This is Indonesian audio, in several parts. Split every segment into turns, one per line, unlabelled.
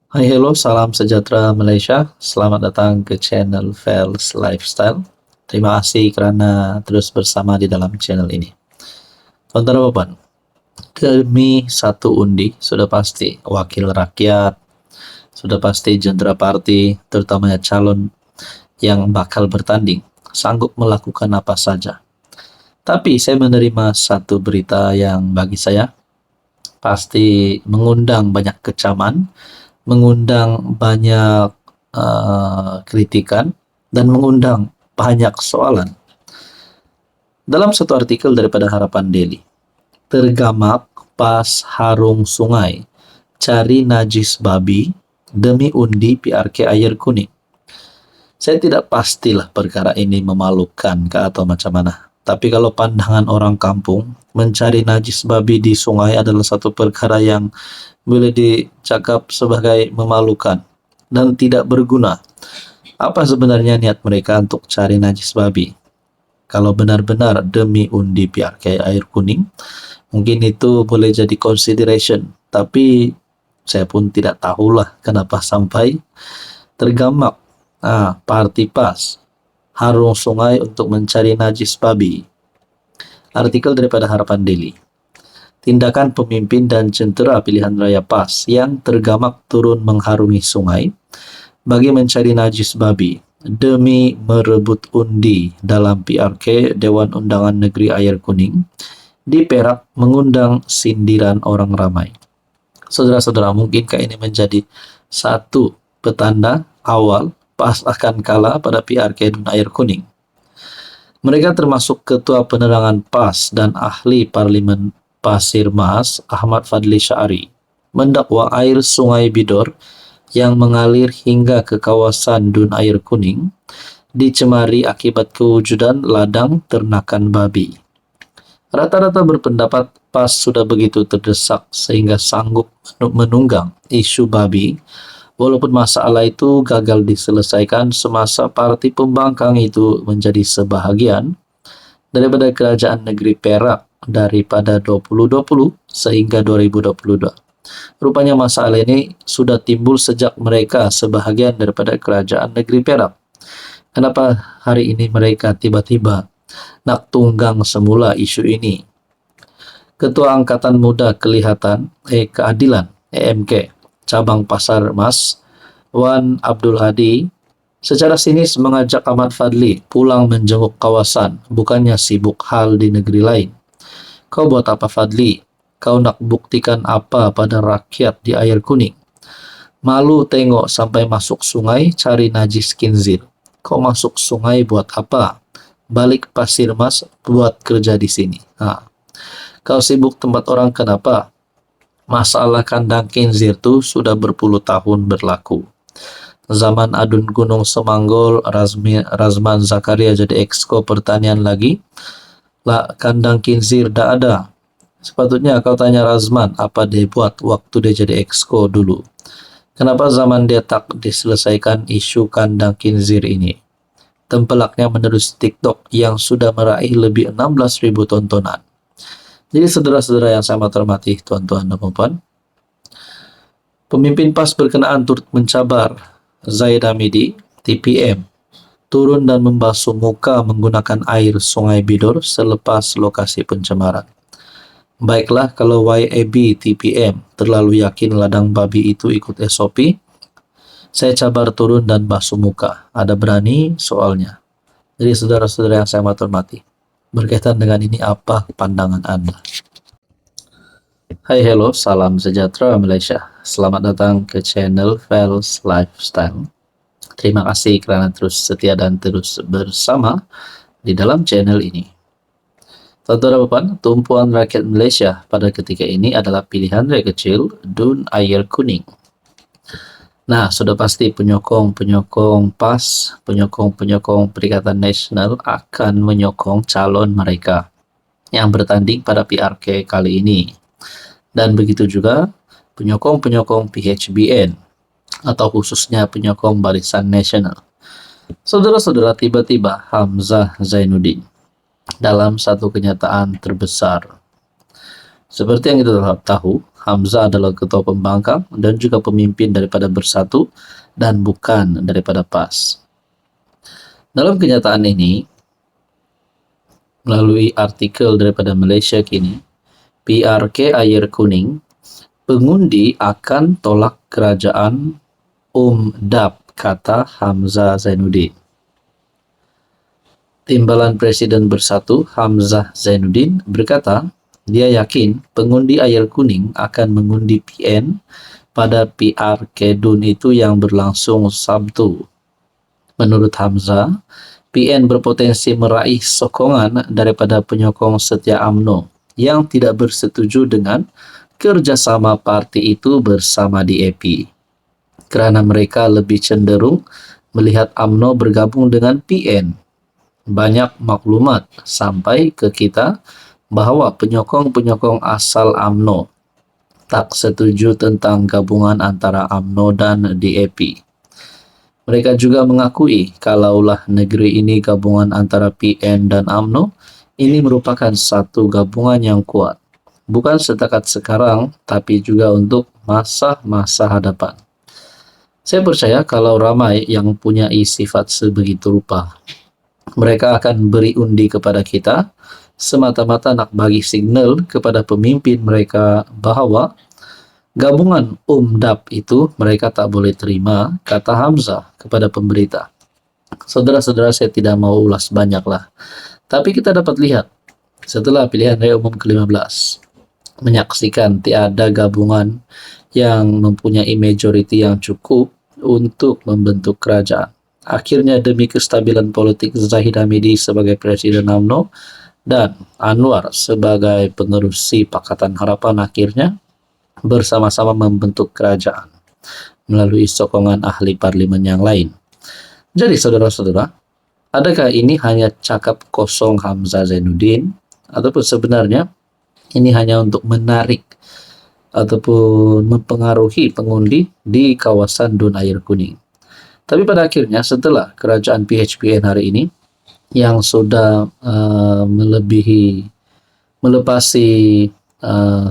Hai, hello, salam sejahtera Malaysia. Selamat datang ke channel Fels Lifestyle. Terima kasih karena terus bersama di dalam channel ini. Tuan-tuan dan puan, demi satu undi, sudah pasti wakil rakyat, sudah pasti jendera parti, terutamanya calon yang bakal bertanding, sanggup melakukan apa saja. Tapi saya menerima satu berita yang bagi saya pasti mengundang banyak kecaman, mengundang banyak kritikan, dan mengundang banyak soalan. Dalam satu artikel daripada Harapan Daily, tergamak pas harung sungai, cari najis babi demi undi PRK air kuning. Saya tidak pastilah perkara ini memalukan ke atau macam mana. Tapi kalau pandangan orang kampung, mencari najis babi di sungai adalah satu perkara yang boleh dicakap sebagai memalukan dan tidak berguna. Apa sebenarnya niat mereka untuk cari najis babi? Kalau benar-benar demi undi PRK air kuning, mungkin itu boleh jadi consideration. Tapi saya pun tidak tahulah kenapa sampai tergamak parti PAS harung sungai untuk mencari najis babi. Artikel daripada Harapan Daily. Tindakan pemimpin dan jentera pilihan raya PAS yang tergamak turun mengharungi sungai bagi mencari najis babi demi merebut undi dalam PRK Dewan Undangan Negeri Air Kuning di Perak mengundang sindiran orang ramai. Saudara-saudara, mungkinkah ini menjadi satu petanda awal PAS akan kalah pada PRK dan Air Kuning? Mereka termasuk Ketua Penerangan PAS dan Ahli Parlimen Pasir Mas Ahmad Fadli Syari mendakwa air Sungai Bidor yang mengalir hingga ke kawasan Dun Air Kuning dicemari akibat kewujudan ladang ternakan babi. Rata-rata berpendapat PAS sudah begitu terdesak sehingga sanggup menunggang isu babi, walaupun masalah itu gagal diselesaikan semasa parti pembangkang itu menjadi sebahagian daripada kerajaan negeri Perak daripada 2020 sehingga 2022. Rupanya masalah ini sudah timbul sejak mereka sebahagian daripada kerajaan negeri Perak. Kenapa hari ini mereka tiba-tiba nak tunggang semula isu ini? Ketua Angkatan Muda Keadilan EMK Cabang Pasar Mas Wan Abdul Hadi secara sinis mengajak Ahmad Fadli pulang menjenguk kawasan, bukannya sibuk hal di negeri lain. Kau buat apa, Fadli? Kau nak buktikan apa pada rakyat di Air Kuning? Malu tengok sampai masuk sungai cari najis khinzir. Kau masuk sungai buat apa? Balik Pasir Mas buat kerja di sini. Kau sibuk tempat orang kenapa? Masalah kandang khinzir itu sudah berpuluh tahun berlaku. Zaman Adun Gunung Semanggol, Razman Zakaria jadi Exco Pertanian lagi, lah kandang khinzir dah ada. Sepatutnya kau tanya Razman apa dia buat waktu dia jadi Exco dulu. Kenapa zaman dia tak diselesaikan isu kandang khinzir ini? Tempelaknya menerus TikTok yang sudah meraih lebih 16.000 tontonan. Jadi saudara-saudara yang saya hormati, tuan-tuan dan puan, pemimpin PAS berkenaan turut mencabar Zaid Hamidi, TPM, turun dan membasuh muka menggunakan air Sungai Bidor selepas lokasi pencemaran. Baiklah kalau YAB TPM terlalu yakin ladang babi itu ikut SOP, saya cabar turun dan basuh muka. Ada berani soalnya. Jadi saudara-saudara yang saya hormati, berkaitan dengan ini apa pandangan Anda? Hai, hello, salam sejahtera Malaysia. Selamat datang ke channel Fels Lifestyle. Terima kasih kerana terus setia dan terus bersama di dalam channel ini. Tuan-tuan dan puan, tumpuan rakyat Malaysia pada ketika ini adalah pilihan rakyat kecil Dun Air Kuning. Nah, sudah pasti penyokong PAS, penyokong Perikatan Nasional akan menyokong calon mereka yang bertanding pada PRK kali ini. Dan begitu juga penyokong PHBN atau khususnya penyokong Barisan Nasional. Saudara-saudara, tiba-tiba Hamzah Zainuddin dalam satu kenyataan terbesar. Seperti yang kita tahu, Hamzah adalah ketua pembangkang dan juga pemimpin daripada Bersatu dan bukan daripada PAS. Dalam kenyataan ini, melalui artikel daripada Malaysia Kini, PRK Air Kuning, pengundi akan tolak kerajaan DAP, kata Hamzah Zainuddin. Timbalan Presiden Bersatu Hamzah Zainuddin berkata, dia yakin pengundi Air Kuning akan mengundi PN pada PRK DUN itu yang berlangsung Sabtu. Menurut Hamzah, PN berpotensi meraih sokongan daripada penyokong setia UMNO yang tidak bersetuju dengan kerjasama parti itu bersama DAP. Kerana mereka lebih cenderung melihat UMNO bergabung dengan PN. Banyak maklumat sampai ke kita bahawa penyokong-penyokong asal UMNO tak setuju tentang gabungan antara UMNO dan DAP. Mereka juga mengakui kalaulah negeri ini gabungan antara PN dan UMNO, ini merupakan satu gabungan yang kuat. Bukan setakat sekarang, tapi juga untuk masa-masa hadapan. Saya percaya kalau ramai yang punya sifat sebegitu rupa, mereka akan beri undi kepada kita, semata-mata nak bagi signal kepada pemimpin mereka bahawa gabungan DAP itu mereka tak boleh terima, kata Hamzah kepada pemberita. Saudara-saudara, saya tidak mau ulas banyaklah. Tapi kita dapat lihat, setelah pilihan raya umum ke-15, menyaksikan tiada gabungan yang mempunyai majoriti yang cukup untuk membentuk kerajaan. Akhirnya demi kestabilan politik Zahid Hamidi sebagai Presiden UMNO dan Anwar sebagai pengerusi Pakatan Harapan akhirnya bersama-sama membentuk kerajaan melalui sokongan ahli parlimen yang lain. Jadi saudara-saudara, adakah ini hanya cakap kosong Hamzah Zainuddin ataupun sebenarnya ini hanya untuk menarik ataupun mempengaruhi pengundi di kawasan DUN Air Kuning? Tapi pada akhirnya setelah kerajaan PHPN hari ini yang sudah melepasi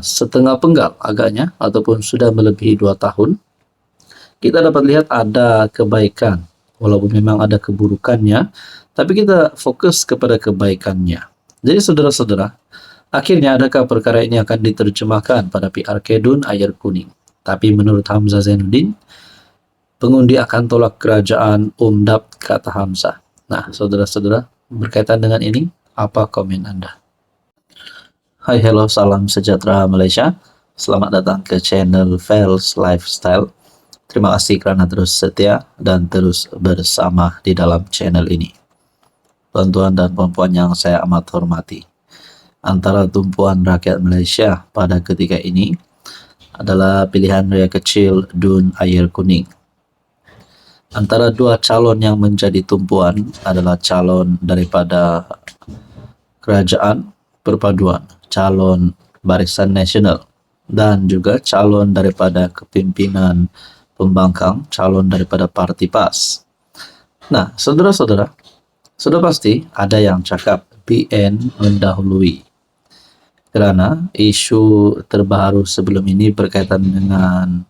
setengah penggal agaknya ataupun sudah melebihi 2 tahun, kita dapat lihat ada kebaikan. Walaupun memang ada keburukannya, tapi kita fokus kepada kebaikannya. Jadi saudara-saudara, akhirnya adakah perkara ini akan diterjemahkan pada PRK DUN Air Kuning? Tapi menurut Hamzah Zainuddin, pengundi akan tolak kerajaan DAP, kata Hamzah. Nah, saudara-saudara, berkaitan dengan ini, apa komen Anda? Hai, hello, salam sejahtera Malaysia. Selamat datang ke channel Fels Lifestyle. Terima kasih kerana terus setia dan terus bersama di dalam channel ini. Tuan-tuan dan puan-puan yang saya amat hormati, antara tumpuan rakyat Malaysia pada ketika ini adalah pilihan raya kecil DUN Air Kuning. Antara dua calon yang menjadi tumpuan adalah calon daripada Kerajaan Perpaduan, calon Barisan Nasional, dan juga calon daripada kepimpinan pembangkang, calon daripada parti PAS. Nah, saudara-saudara, sudah pasti ada yang cakap PN mendahului. Kerana isu terbaru sebelum ini berkaitan dengan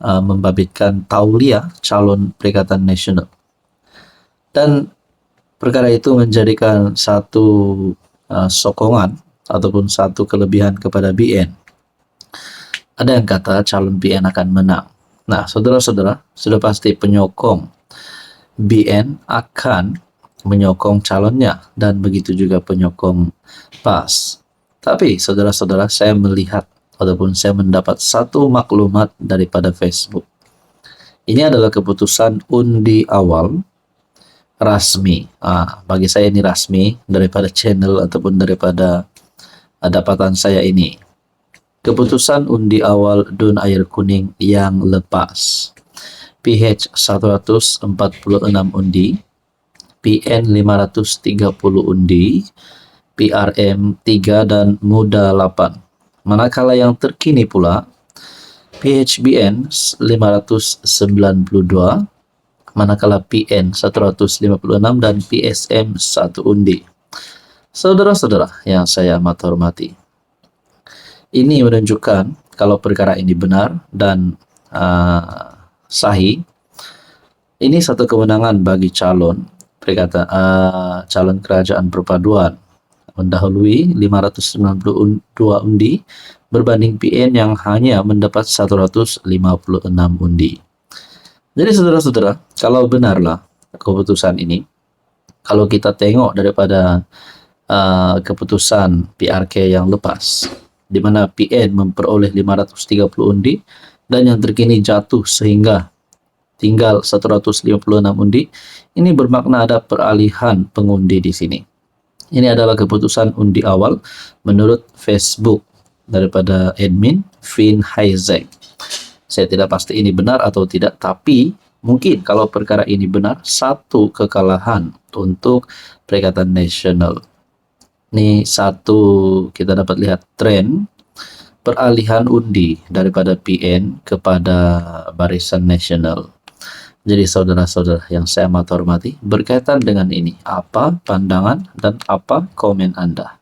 membabitkan tauliah calon Perikatan Nasional. Dan perkara itu menjadikan satu sokongan ataupun satu kelebihan kepada BN. Ada yang kata calon BN akan menang. Nah, saudara-saudara, sudah pasti penyokong BN akan menyokong calonnya dan begitu juga penyokong PAS. Tapi saudara-saudara, saya melihat ataupun saya mendapat satu maklumat daripada Facebook. Ini adalah keputusan undi awal rasmi. Bagi saya ini rasmi daripada channel ataupun daripada dapatan saya ini. Keputusan undi awal DUN Air Kuning yang lepas. PH 146 undi, PN 530 undi, PRM 3 dan Muda 8. Manakala yang terkini pula, PHBN 592, manakala PN 156 dan PSM 1 undi. Saudara-saudara yang saya amat hormati, ini menunjukkan kalau perkara ini benar dan sahih, ini satu kemenangan bagi calon calon kerajaan perpaduan mendahului 592 undi berbanding PN yang hanya mendapat 156 undi. Jadi saudara-saudara, kalau benarlah keputusan ini, kalau kita tengok daripada keputusan PRK yang lepas, di mana PN memperoleh 530 undi dan yang terkini jatuh sehingga tinggal 156 undi, ini bermakna ada peralihan pengundi di sini. Ini adalah keputusan undi awal menurut Facebook daripada admin Finn Heizek. Saya tidak pasti ini benar atau tidak, tapi mungkin kalau perkara ini benar, satu kekalahan untuk Perikatan Nasional. Ini satu, kita dapat lihat tren peralihan undi daripada PN kepada Barisan Nasional. Jadi saudara-saudara yang saya amat hormati, berkaitan dengan ini, apa pandangan dan apa komen Anda?